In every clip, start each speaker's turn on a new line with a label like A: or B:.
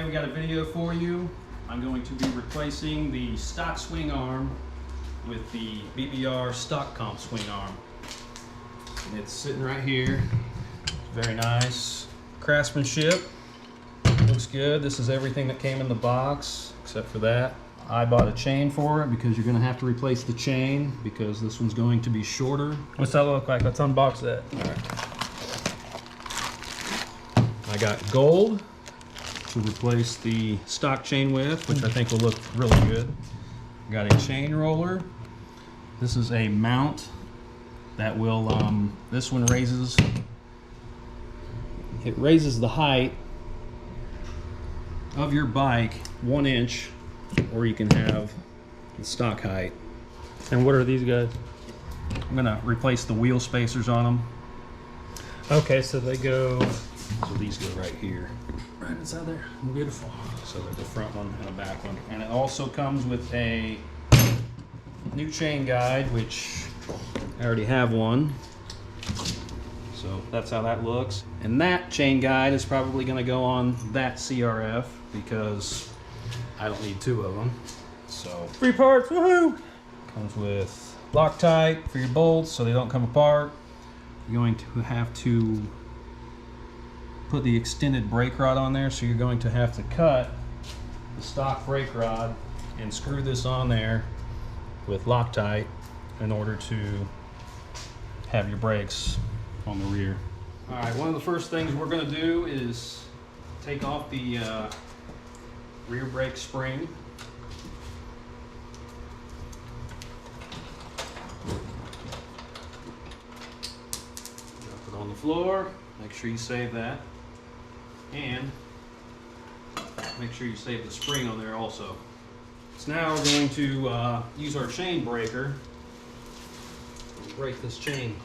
A: we got a video for you. I'm going to be replacing the stock swing arm with the BBR Stock Comp Swingarm. And it's sitting right here. Very nice craftsmanship. Looks good. This is everything that came in the box except for that. I bought a chain for it because you're going to have to replace the chain because this one's going to be shorter.
B: What's that look like? Let's unbox that.
A: All right. I got gold to replace the stock chain with, which I think will look really good. Got a chain roller. This is a mount that will, this one raises the height of your bike 1 inch, or you can have the stock height.
B: And what are these guys?
A: I'm gonna replace the wheel spacers on them.
B: Okay, so they go...
A: So these go right here. Right inside there. Beautiful. So there's a front one and a back one. And it also comes with a new chain guide, which I already have one. So that's how that looks. And that chain guide is probably gonna go on that CRF because I don't need 2 of them. So
B: 3 parts, woohoo!
A: Comes with Loctite for your bolts so they don't come apart. You're going to have to put the extended brake rod on there, so you're going to have to cut the stock brake rod and screw this on there with Loctite in order to have your brakes on the rear. All right, one of the first things we're going to do is take off the rear brake spring. Drop it on the floor. Make sure you save that. And make sure you save the spring on there also. So now we're going to use our chain breaker and break this chain.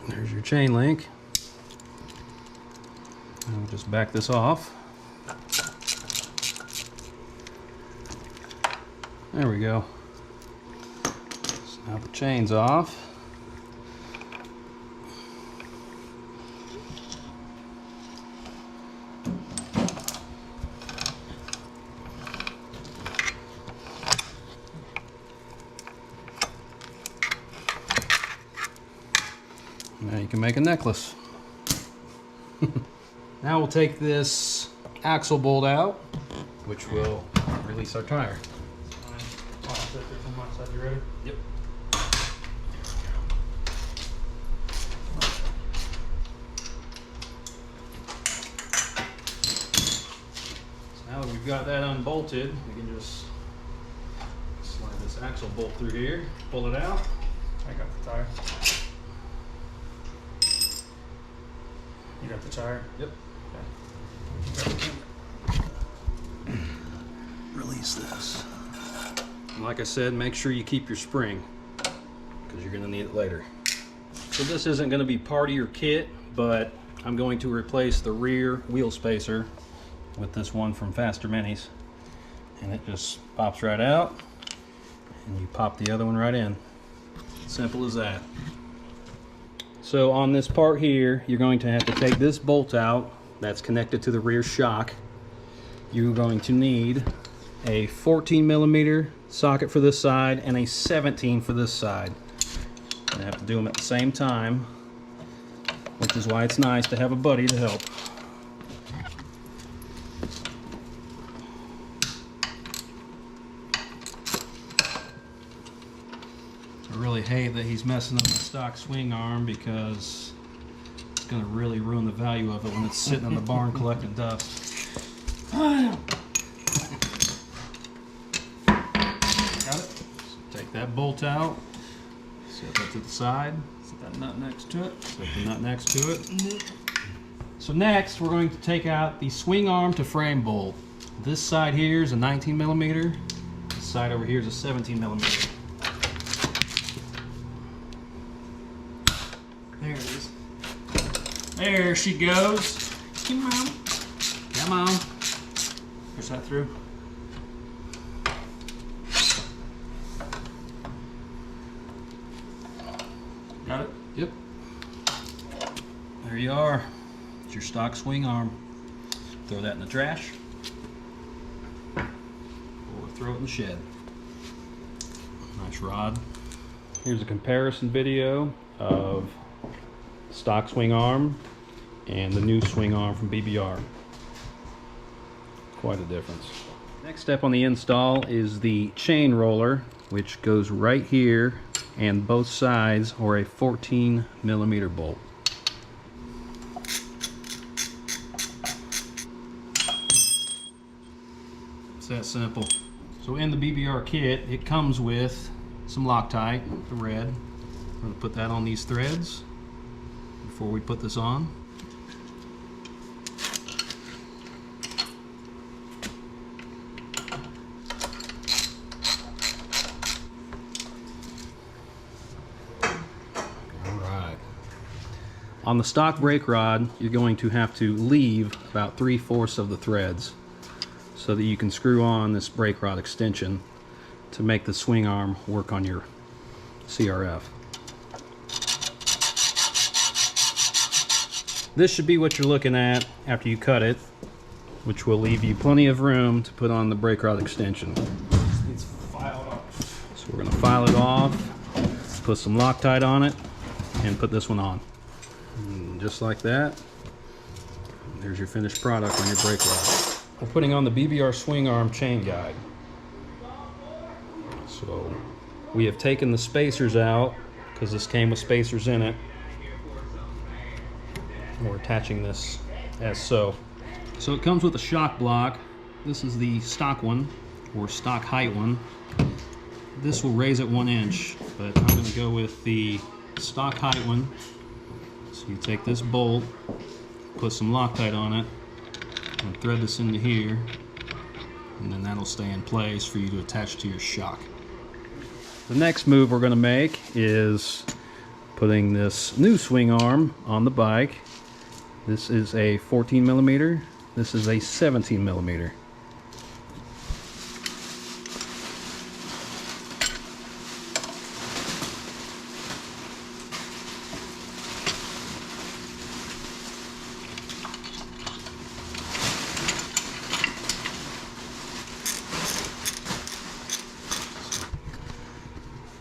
A: There's your chain link. And we'll just back this off. There we go. So now the chain's off. Now you can make a necklace. Now we'll take this axle bolt out, which will release our tire.
B: You ready?
A: Yep. So now that we've got that unbolted, we can just slide this axle bolt through here, pull it out.
B: I got the tire. You got the tire?
A: Yep. Release this. And like I said, make sure you keep your spring because you're going to need it later. So this isn't going to be part of your kit, but I'm going to replace the rear wheel spacer with this one from Faster Minis. And it just pops right out and you pop the other one right in. Simple as that. So on this part here, you're going to have to take this bolt out that's connected to the rear shock. You're going to need a 14mm socket for this side and a 17 for this side. You have to do them at the same time, which is why it's nice to have a buddy to help. I really hate that he's messing up my stock swing arm because it's going to really ruin the value of it when it's sitting in the barn collecting dust. Got it? So take that bolt out, set that to the side, set that nut next to it, set the nut next to it. So next we're going to take out the swing arm to frame bolt. This side here is a 19mm, this side over here is a 17mm.
B: There she goes. Come on.
A: Come on.
B: Push that through. Got it?
A: Yep. There you are. It's your stock swing arm. Throw that in the trash. Or throw it in the shed. Nice rod. Here's a comparison video of stock swing arm and the new swing arm from BBR. Quite a difference. Next step on the install is the chain roller, which goes right here, and both sides are a 14mm bolt. It's that simple. So in the BBR kit, it comes with some Loctite, the red. We're going to put that on these threads before we put this on. Alright. On the stock brake rod, you're going to have to leave about 3/4 of the threads so that you can screw on this brake rod extension to make the swing arm work on your CRF. This should be what you're looking at after you cut it, which will leave you plenty of room to put on the brake rod extension.
B: It's filed off.
A: So we're going to file it off, put some Loctite on it, and put this one on. And just like that, there's your finished product on your brake rod. We're putting on the BBR swing arm chain guide. So we have taken the spacers out because this came with spacers in it. And we're attaching this as so. So it comes with a shock block. This is the stock one, or stock height one. This will raise it 1 inch, but I'm going to go with the stock height one. So you take this bolt, put some Loctite on it, and thread this into here, and then that'll stay in place for you to attach to your shock. The next move we're going to make is putting this new swing arm on the bike. This is a 14mm, this is a 17mm.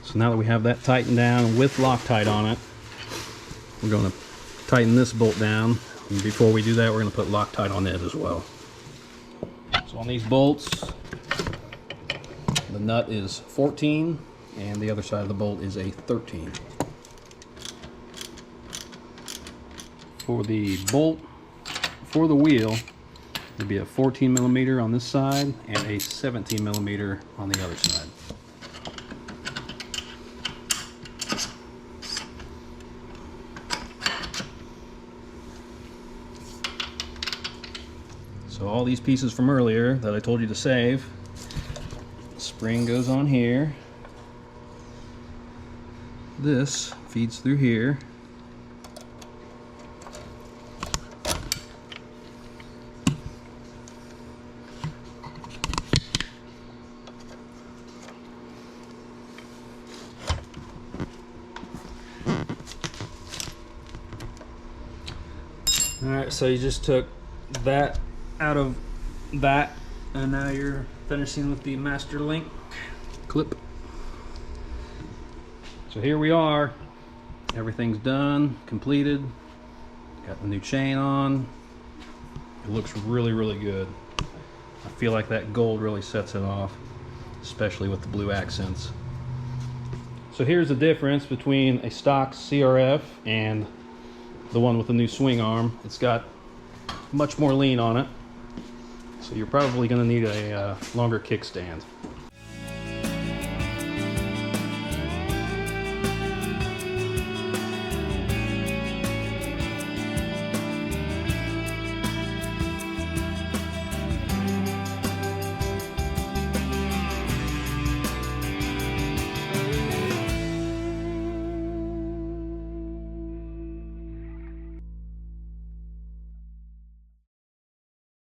A: So now that we have that tightened down with Loctite on it, we're going to tighten this bolt down. And before we do that, we're going to put Loctite on it as well. So on these bolts, the nut is 14 and the other side of the bolt is a 13. For the bolt for the wheel, it'll be a 14mm on this side and a 17mm on the other side. So all these pieces from earlier that I told you to save, the spring goes on here, this feeds through here,
B: Alright, so you just took that out of that, and now you're finishing with the master link
A: clip. So here we are, everything's done, completed, got the new chain on. It looks really, really good. I feel like that gold really sets it off, especially with the blue accents. So here's the difference between a stock CRF and the one with the new swing arm. It's got much more lean on it, so you're probably going to need a longer kickstand.